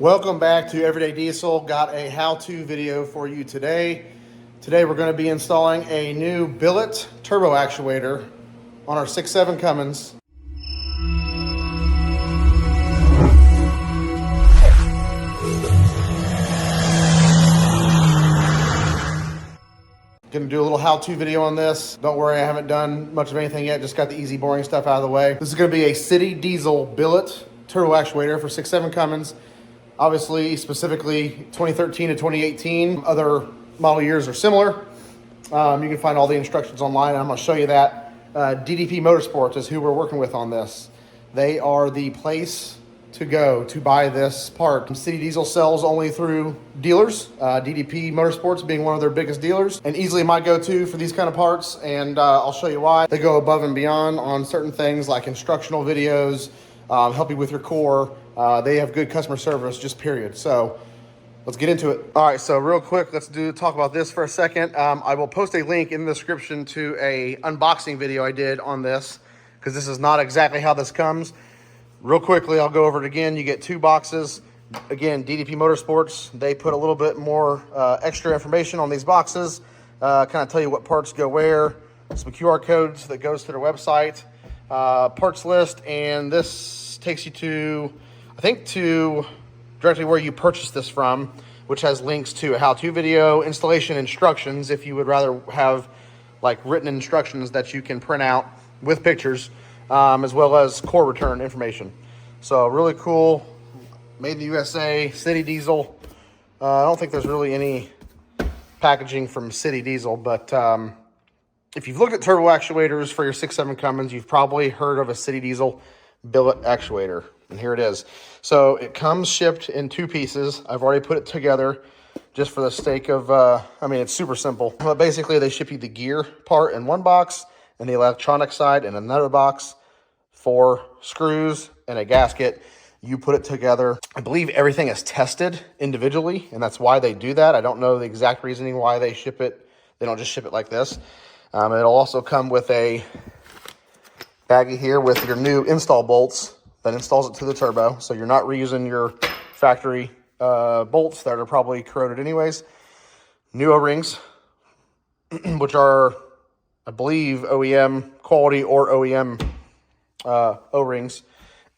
Welcome back to Everyday Diesel. Got a how-to video for you today. Today we're going to be installing a new billet turbo actuator on our 6.7 Cummins. Going to do a little how-to video on this. Don't worry, I haven't done much of anything yet. Just got the easy, boring stuff out of the way. This is going to be a City Diesel Billet turbo actuator for 6.7 Cummins. Obviously, specifically 2013 to 2018. Other model years are similar. You can find all the instructions online, and I'm going to show you that. DDP Motorsports is who we're working with on this. They are the place to go to buy this part. City Diesel sells only through dealers, DDP Motorsports being one of their biggest dealers, and easily my go-to for these kind of parts, and I'll show you why. They go above and beyond on certain things like instructional videos, help you with your core. They have good customer service, just period. So let's get into it. All right, so real quick, let's talk about this for a second. I will post a link in the description to a unboxing video I did on this, because this is not exactly how this comes. Real quickly, I'll go over it again. You get two boxes. Again, DDP Motorsports, they put a little bit more extra information on these boxes, kind of tell you what parts go where, some QR codes that goes to their website, parts list, and this takes you to, I think, to directly where you purchase this from, which has links to a how-to video, installation instructions, if you would rather have like written instructions that you can print out with pictures, as well as core return information. So really cool, made in the USA, City Diesel. I don't think there's really any packaging from City Diesel, but if you've looked at turbo actuators for your 6.7 Cummins, you've probably heard of a City Diesel billet actuator, and here it is. So it comes shipped in two pieces. I've already put it together just for the sake of, I mean, it's super simple. But basically, they ship you the gear part in one box and the electronic side in another box, 4 screws and a gasket. You put it together. I believe everything is tested individually, and that's why they do that. I don't know the exact reasoning why they ship it. They don't just ship it like this. It'll also come with a baggie here with your new install bolts that installs it to the turbo. So you're not reusing your factory bolts that are probably corroded anyways. New O-rings, which are, I believe, OEM quality or OEM O-rings.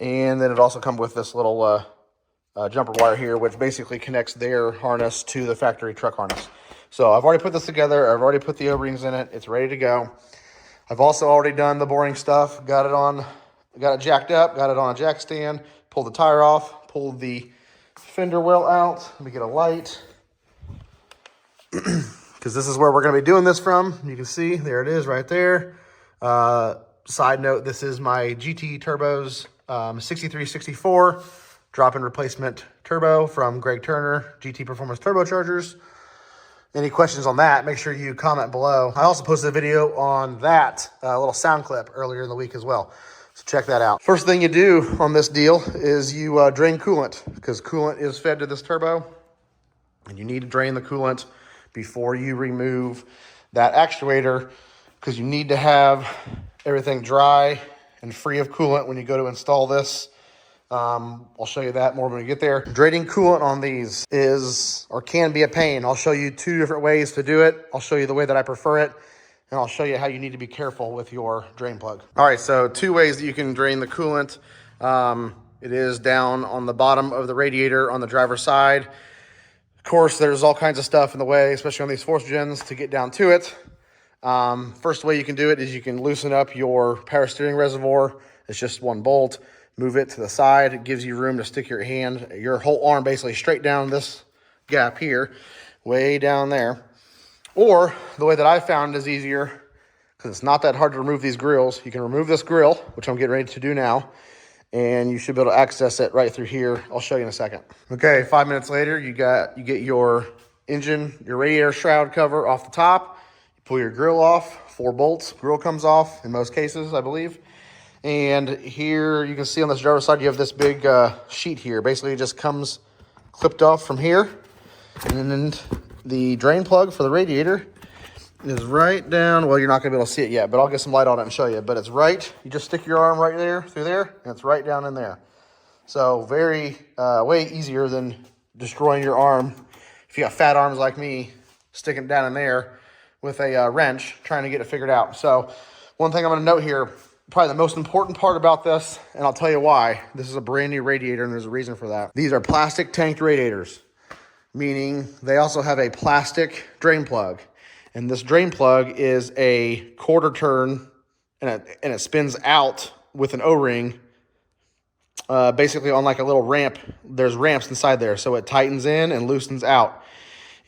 And then it also comes with this little jumper wire here, which basically connects their harness to the factory truck harness. So I've already put this together. I've already put the O-rings in it. It's ready to go. I've also already done the boring stuff. Got it jacked up, got it on a jack stand, pulled the tire off, pulled the fender well out. Let me get a light, because this is where we're going to be doing this from. You can see, there it is right there. Side note, this is my GT Turbos 6364 drop-in replacement turbo from Greg Turner, GT Performance Turbochargers. Any questions on that, make sure you comment below. I also posted a video on that, a little sound clip earlier in the week as well. So check that out. First thing you do on this deal is you drain coolant, because coolant is fed to this turbo, and you need to drain the coolant before you remove that actuator, because you need to have everything dry and free of coolant when you go to install this. I'll show you that more when we get there. Draining coolant on these is, or can be, a pain. I'll show you 2 different ways to do it. I'll show you the way that I prefer it, and I'll show you how you need to be careful with your drain plug. All right, so 2 ways that you can drain the coolant. It is down on the bottom of the radiator on the driver's side. Of course, there's all kinds of stuff in the way, especially on these 4th gens, to get down to it. First way you can do it is you can loosen up your power steering reservoir. It's just 1 bolt. Move it to the side. It gives you room to stick your hand, your whole arm basically straight down this gap here, way down there. Or the way that I found is easier, because it's not that hard to remove these grills. You can remove this grill, which I'm getting ready to do now, and you should be able to access it right through here. I'll show you in a second. Okay, 5 minutes later, you get your engine, your radiator shroud cover off the top. You pull your grill off, 4 bolts, grill comes off in most cases, I believe. And here you can see on this driver's side, you have this big sheet here. Basically, it just comes clipped off from here. And then the drain plug for the radiator is right down. Well, you're not going to be able to see it yet, but I'll get some light on it and show you. But it's right, you just stick your arm right there, through there, and it's right down in there. So very, way easier than destroying your arm. If you got fat arms like me, sticking it down in there with a wrench, trying to get it figured out. So one thing I'm gonna note here, probably the most important part about this, and I'll tell you why. This is a brand new radiator and there's a reason for that. These are plastic tanked radiators, meaning they also have a plastic drain plug. And this drain plug is a quarter turn and it spins out with an O-ring, basically on like a little ramp. There's ramps inside there, so it tightens in and loosens out.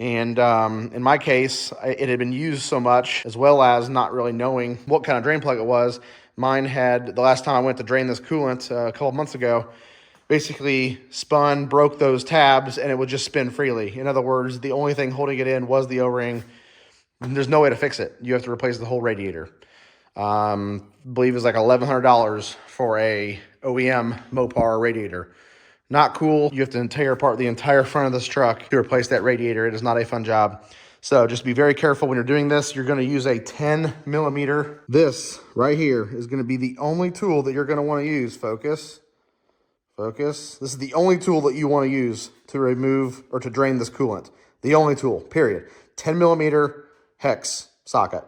And in my case, it had been used so much, as well as not really knowing what kind of drain plug it was. Mine had, the last time I went to drain this coolant a couple months ago, basically spun, broke those tabs, and it would just spin freely. In other words, the only thing holding it in was the O-ring. There's no way to fix it. You have to replace the whole radiator. I believe it's like $1,100 for a OEM Mopar radiator. Not cool. You have to tear apart the entire front of this truck to replace that radiator. It is not a fun job. So just be very careful when you're doing this. You're going to use a 10 millimeter. This right here is going to be the only tool that you're going to want to use. Focus. Focus. This is the only tool that you want to use to remove or to drain this coolant. The only tool, period. 10 millimeter hex socket.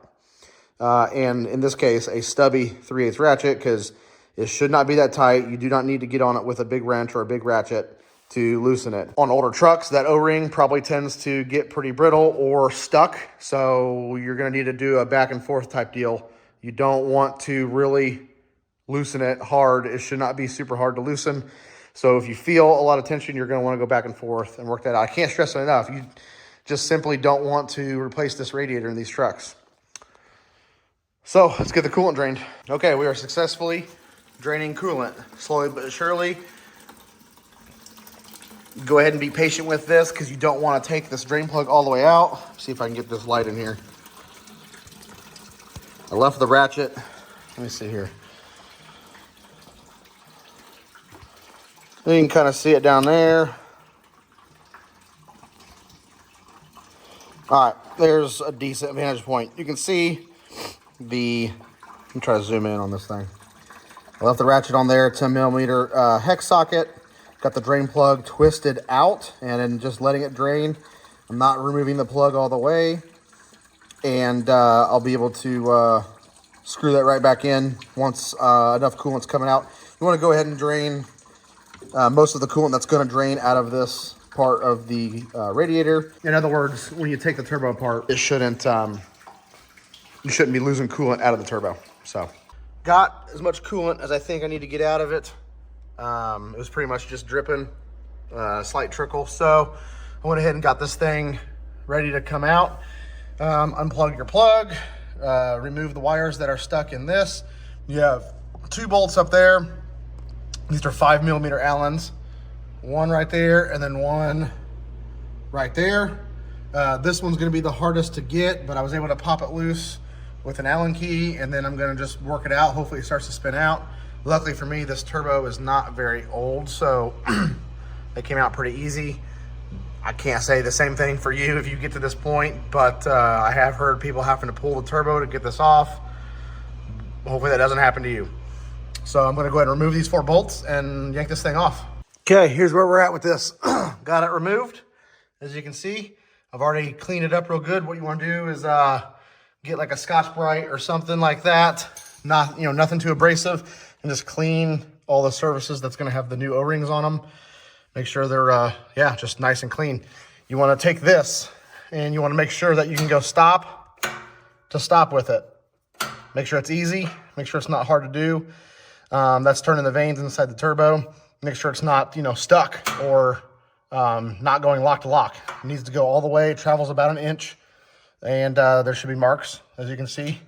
And in this case, a stubby 3/8 ratchet, because it should not be that tight. You do not need to get on it with a big wrench or a big ratchet to loosen it. On older trucks, that O-ring probably tends to get pretty brittle or stuck, so you're going to need to do a back and forth type deal. You don't want to really loosen it hard. It should not be super hard to loosen. So if you feel a lot of tension, you're going to want to go back and forth and work that out. I can't stress it enough. You just simply don't want to replace this radiator in these trucks. So let's get the coolant drained. Okay, we are successfully draining coolant, slowly but surely. Go ahead and be patient with this because you don't want to take this drain plug all the way out. See if I can get this light in here. I left the ratchet. Let me see here. You can kind of see it down there. All right, there's a decent vantage point. You can see the, let me try to zoom in on this thing. I left the ratchet on there, 10 millimeter hex socket. Got the drain plug twisted out and then just letting it drain. I'm not removing the plug all the way. And I'll be able to screw that right back in once enough coolant's coming out. You want to go ahead and drain most of the coolant that's going to drain out of this part of the radiator. In other words, when you take the turbo apart, it shouldn't, you shouldn't be losing coolant out of the turbo. So got as much coolant as I think I need to get out of it. It was pretty much just dripping, slight trickle. So I went ahead and got this thing ready to come out. Unplug your plug, remove the wires that are stuck in this. You have 2 bolts up there. These are 5 millimeter Allens. One right there and then one right there. This one's gonna be the hardest to get, but I was able to pop it loose with an Allen key, and then I'm gonna just work it out. Hopefully it starts to spin out. Luckily for me, this turbo is not very old, so it came out pretty easy. I can't say the same thing for you if you get to this point, but I have heard people having to pull the turbo to get this off. Hopefully that doesn't happen to you. So I'm gonna go ahead and remove these 4 bolts and yank this thing off. Okay, here's where we're at with this. Got it removed. As you can see, I've already cleaned it up real good. What you wanna do is get like a Scotch-Brite or something like that. Not, you know, nothing too abrasive. And just clean all the surfaces that's gonna have the new O-rings on them. Make sure they're, yeah, just nice and clean. You wanna take this and you wanna make sure that you can go stop to stop with it. Make sure it's easy, make sure it's not hard to do. That's turning the vanes inside the turbo. Make sure it's not, you know, stuck or not going lock to lock. It needs to go all the way. It travels about 1 inch. And there should be marks, as you can see.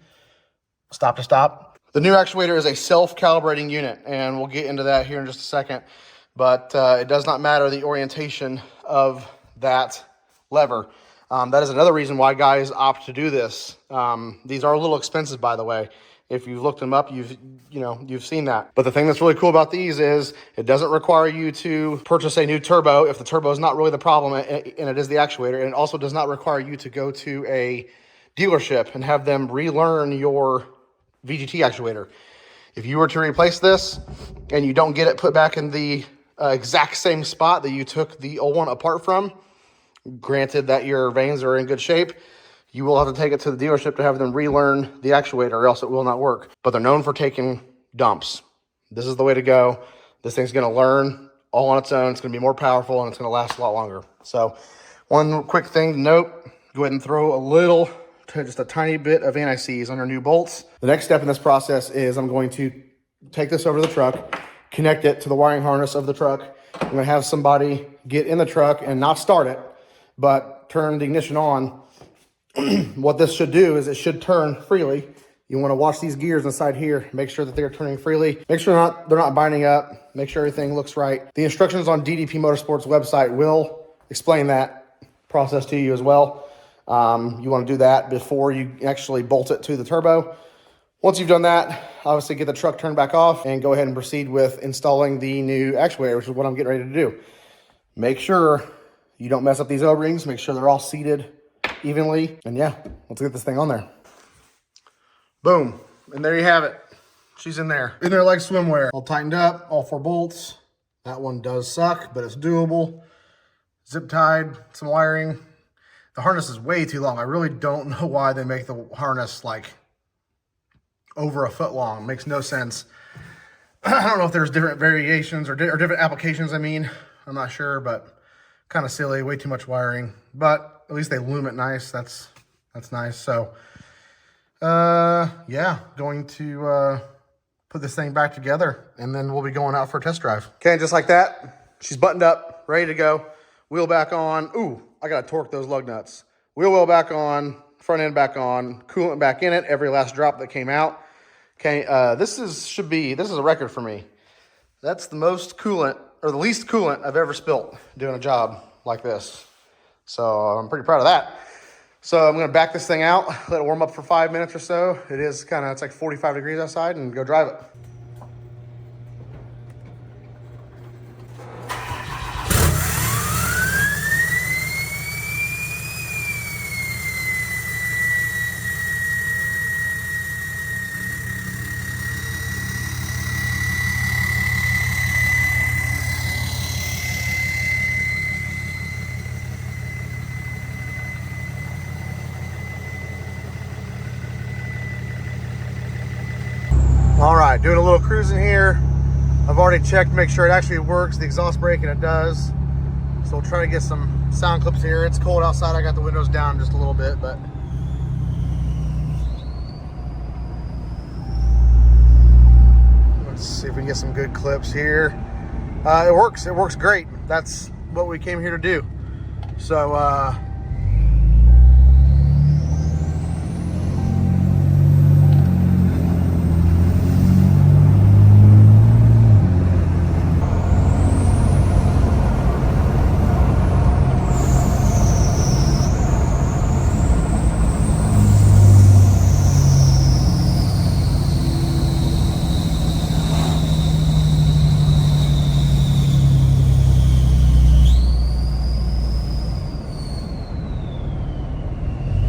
Stop to stop. The new actuator is a self-calibrating unit, and we'll get into that here in just a second. But it does not matter the orientation of that lever. That is another reason why guys opt to do this. These are a little expensive, by the way. If you've looked them up, you've seen that. But the thing that's really cool about these is it doesn't require you to purchase a new turbo if the turbo is not really the problem and it is the actuator. And it also does not require you to go to a dealership and have them relearn your VGT actuator. If you were to replace this and you don't get it put back in the exact same spot that you took the old one apart from. Granted that your vanes are in good shape, you will have to take it to the dealership to have them relearn the actuator, or else it will not work. But they're known for taking dumps. This is the way to go. This thing's going to learn all on its own. It's going to be more powerful, and it's going to last a lot longer. So one quick thing to note, go ahead and throw a little, just a tiny bit of anti-seize on your new bolts. The next step in this process is I'm going to take this over to the truck, connect it to the wiring harness of the truck. I'm going to have somebody get in the truck and not start it, but turn the ignition on. What this should do is it should turn freely. You want to watch these gears inside here, make sure that they're turning freely, make sure they're not binding up, make sure everything looks right. The instructions on DDP Motorsports website will explain that process to you as well. You want to do that before you actually bolt it to the turbo. Once you've done that, obviously get the truck turned back off and go ahead and proceed with installing the new actuator, which is what I'm getting ready to do. Make sure you don't mess up these O-rings, make sure they're all seated evenly, and yeah, let's get this thing on there. Boom, and there you have it. She's in there like swimwear. All tightened up, all 4 bolts. That one does suck, but it's doable. Zip tied, some wiring. The harness is way too long. I really don't know why they make the harness like over a foot long. It makes no sense. I don't know if there's different variations or different applications, I'm not sure, but kind of silly, way too much wiring. But at least they loom it nice. That's nice. So yeah, going to put this thing back together, and then we'll be going out for a test drive. Okay, just like that, she's buttoned up, ready to go. Wheel back on. Ooh, I gotta torque those lug nuts. Wheel well back on, front end back on, coolant back in it, every last drop that came out. Okay, this is a record for me. That's the most coolant, or the least coolant I've ever spilt doing a job like this. So I'm pretty proud of that. So I'm gonna back this thing out, let it warm up for 5 minutes or so. It's like 45 degrees outside, and go drive it. All right, doing a little cruising here. I've already checked to make sure it actually works, the exhaust brake, and it does. So we'll try to get some sound clips here. It's cold outside. I got the windows down just a little bit, but let's see if we can get some good clips here. It works. It works great. That's what we came here to do. So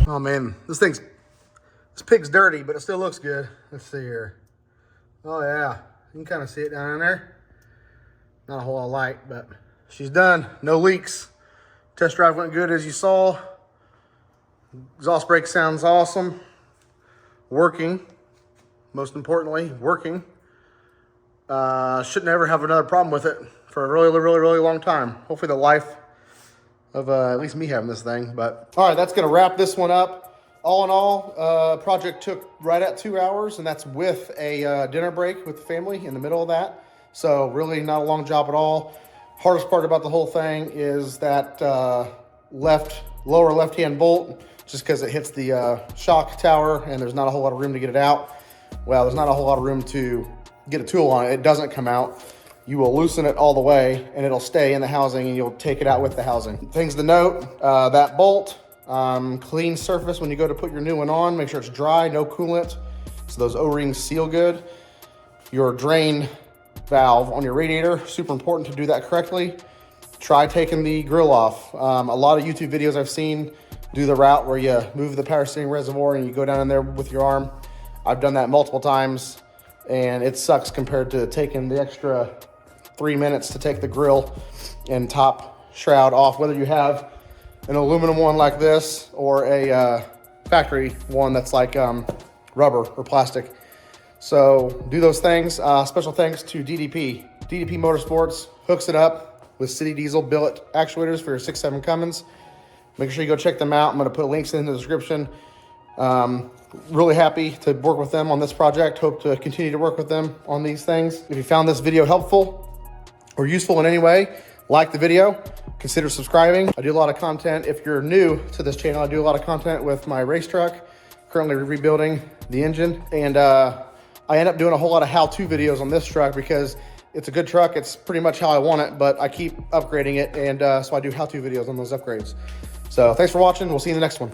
oh man, this pig's dirty, but it still looks good. Let's see here. Oh yeah, you can kind of see it down in there. Not a whole lot of light, but she's done. No leaks. Test drive went good, as you saw. Exhaust brake sounds awesome. Working, most importantly, working. Shouldn't ever have another problem with it for a really long time. Hopefully the life of at least me having this thing. But all right, that's gonna wrap this one up. All in all, project took right at 2 hours, and that's with a dinner break with the family in the middle of that. So really not a long job at all. Hardest part about the whole thing is that lower left-hand bolt, just because it hits the shock tower and there's not a whole lot of room to get it out. Well, there's not a whole lot of room to get a tool on it. It doesn't come out. You will loosen it all the way and it'll stay in the housing, and you'll take it out with the housing. Things to note, that bolt, clean surface when you go to put your new one on. Make sure it's dry, no coolant, so those O-rings seal good. Your drain valve on your radiator, super important to do that correctly. Try taking the grill off. A lot of YouTube videos I've seen do the route where you move the power steering reservoir and you go down in there with your arm. I've done that multiple times, and it sucks compared to taking the extra 3 minutes to take the grill and top shroud off, whether you have an aluminum one like this or a factory one that's like rubber or plastic. So do those things. Special thanks to DDP. DDP Motorsports hooks it up with City Diesel Billet actuators for your 6.7 Cummins. Make sure you go check them out. I'm going to put links in the description. Really happy to work with them on this project. Hope to continue to work with them on these things. If you found this video helpful or useful in any way, like the video, consider subscribing. I do a lot of content. If you're new to this channel, I do a lot of content with my race truck, currently rebuilding the engine. And I end up doing a whole lot of how-to videos on this truck because it's a good truck. It's pretty much how I want it, but I keep upgrading it. And so I do how-to videos on those upgrades. So thanks for watching. We'll see you in the next one.